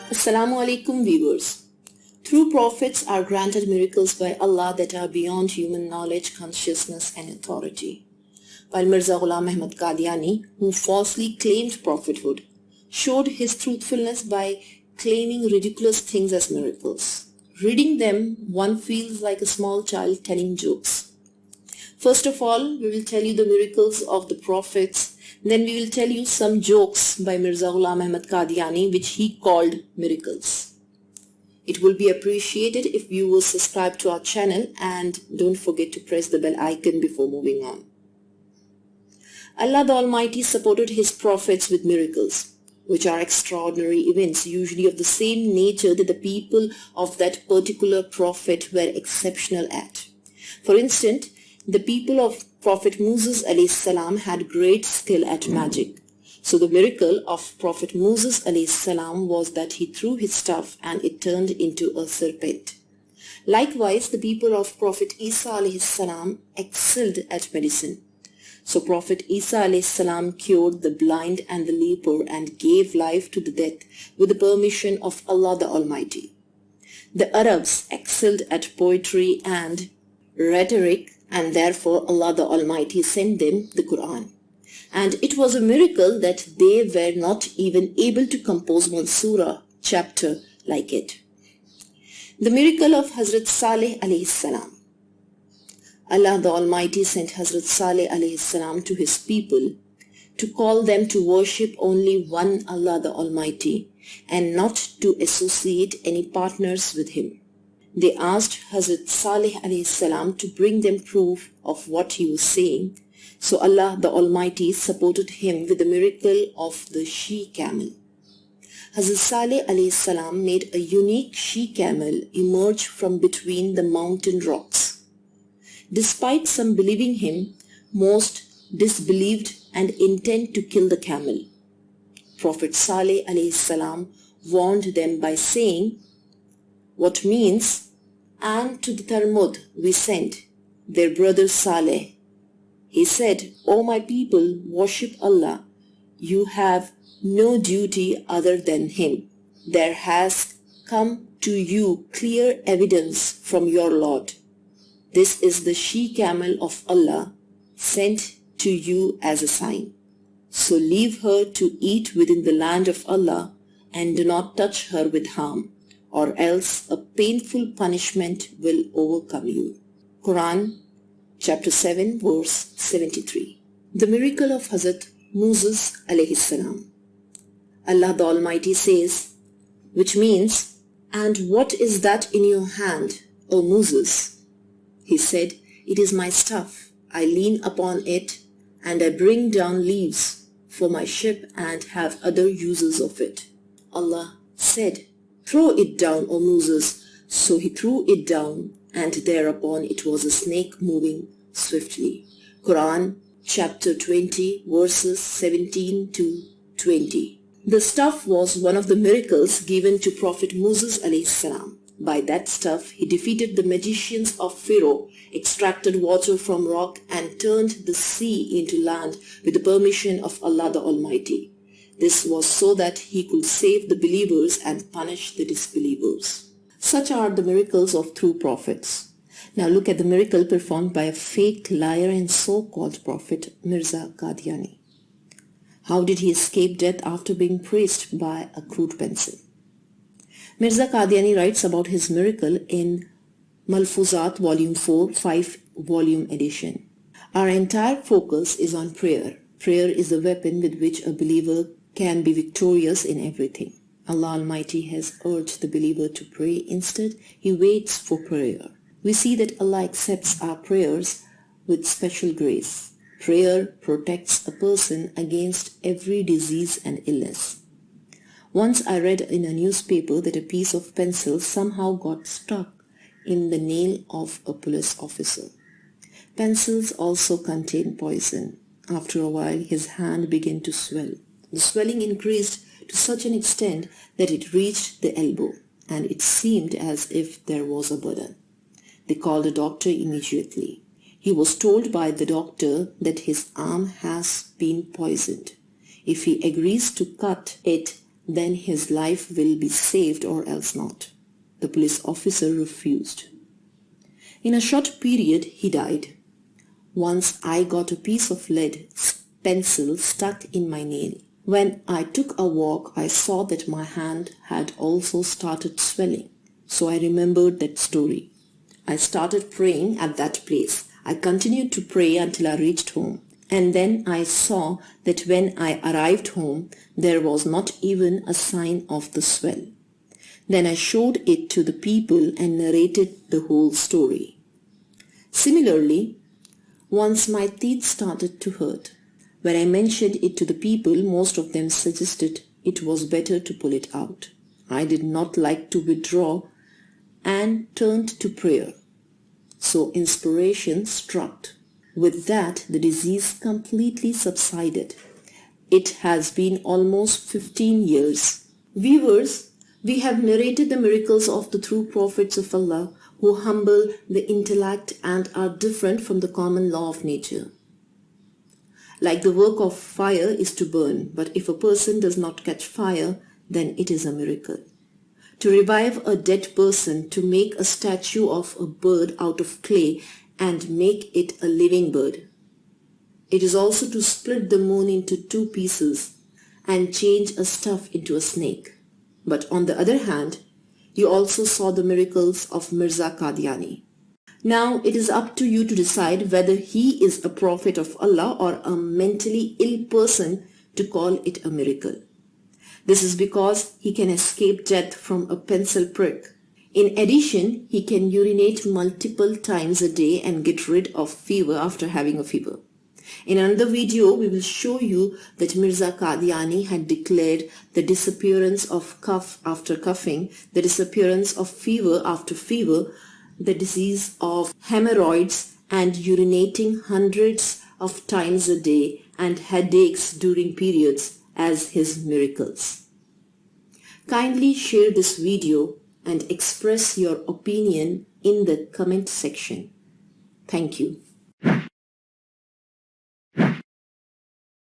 Assalamu alaikum viewers. True prophets are granted miracles by Allah that are beyond human knowledge, consciousness and authority. While Mirza Ghulam Ahmad Qadiani, who falsely claimed prophethood, showed his truthfulness by claiming ridiculous things as miracles. Reading them, one feels like a small child telling jokes. First of all, we will tell you the miracles of the prophets. Then we will tell you some jokes by Mirza Ghulam Ahmad Qadiani which he called miracles. It will be appreciated if viewers subscribe to our channel and don't forget to press the bell icon before moving on. Allah the Almighty supported his prophets with miracles, which are extraordinary events usually of the same nature that the people of that particular prophet were exceptional at. For instance, the people of Prophet Moses a.s. had great skill at magic. So the miracle of Prophet Moses a.s. was that he threw his staff and it turned into a serpent. Likewise, the people of Prophet Isa a.s. excelled at medicine. So Prophet Isa a.s. cured the blind and the leper and gave life to the dead with the permission of Allah the Almighty. The Arabs excelled at poetry and rhetoric, and therefore Allah the Almighty sent them the Quran. And it was a miracle that they were not even able to compose one surah, chapter like it. The miracle of Hazrat Saleh alayhi salam. Allah the Almighty sent Hazrat Saleh alayhi salam to his people to call them to worship only one Allah the Almighty and not to associate any partners with him. They asked Hazrat Saleh alayhi salam to bring them proof of what he was saying. So Allah the Almighty supported him with the miracle of the she-camel. Hazrat Saleh alayhi salam made a unique she-camel emerge from between the mountain rocks. Despite some believing him, most disbelieved and intent to kill the camel. Prophet Saleh alayhi salam warned them by saying, what means, and to the Thamud we sent their brother Saleh. He said, O my people, worship Allah. You have no duty other than Him. There has come to you clear evidence from your Lord. This is the she-camel of Allah sent to you as a sign. So leave her to eat within the land of Allah and do not touch her with harm, or else a painful punishment will overcome you. Quran chapter 7 verse 73. The miracle of Hazrat Moses alayhi salam. Allah the Almighty says, which means, and what is that in your hand, O Moses? He said, it is my staff. I lean upon it and I bring down leaves for my ship and have other uses of it. Allah said, throw it down, O Moses. So he threw it down, and thereupon it was a snake moving swiftly. Quran chapter 20 verses 17 to 20. The staff was one of the miracles given to Prophet Moses alayhi salam. By that staff he defeated the magicians of Pharaoh, extracted water from rock and turned the sea into land with the permission of Allah the Almighty. This was so that he could save the believers and punish the disbelievers. Such are the miracles of true prophets. Now look at the miracle performed by a fake liar and so-called prophet Mirza Qadiani. How did he escape death after being praised by a crude pencil? Mirza Qadiani writes about his miracle in Malfuzat Volume 4, 5-volume edition. Our entire focus is on prayer. Prayer is the weapon with which a believer can be victorious in everything. Allah Almighty has urged the believer to pray. Instead, he waits for prayer. We see that Allah accepts our prayers with special grace. Prayer protects a person against every disease and illness. Once I read in a newspaper that a piece of pencil somehow got stuck in the nail of a police officer. Pencils also contain poison. After a while, his hand began to swell. The swelling increased to such an extent that it reached the elbow, and it seemed as if there was a burden. They called a doctor immediately. He was told by the doctor that his arm has been poisoned. If he agrees to cut it, then his life will be saved or else not. The police officer refused. In a short period, he died. Once I got a piece of lead pencil stuck in my nail. When I took a walk, I saw that my hand had also started swelling. So I remembered that story. I started praying at that place. I continued to pray until I reached home. And then I saw that when I arrived home, there was not even a sign of the swell. Then I showed it to the people and narrated the whole story. Similarly, once my teeth started to hurt. When I mentioned it to the people, most of them suggested it was better to pull it out. I did not like to withdraw and turned to prayer. So inspiration struck. With that, the disease completely subsided. It has been almost 15 years. Viewers, we have narrated the miracles of the true prophets of Allah who humble the intellect and are different from the common law of nature. Like the work of fire is to burn, but if a person does not catch fire, then it is a miracle. To revive a dead person, to make a statue of a bird out of clay and make it a living bird. It is also to split the moon into 2 pieces and change a stuff into a snake. But on the other hand, you also saw the miracles of Mirza Qadiani. Now it is up to you to decide whether he is a prophet of Allah or a mentally ill person to call it a miracle. This is because he can escape death from a pencil prick. In addition, he can urinate multiple times a day and get rid of fever after having a fever. In another video, we will show you that Mirza Qadiani had declared the disappearance of cough after coughing, the disappearance of fever after fever, the disease of hemorrhoids and urinating hundreds of times a day and headaches during periods as his miracles. Kindly share this video and express your opinion in the comment section. Thank you.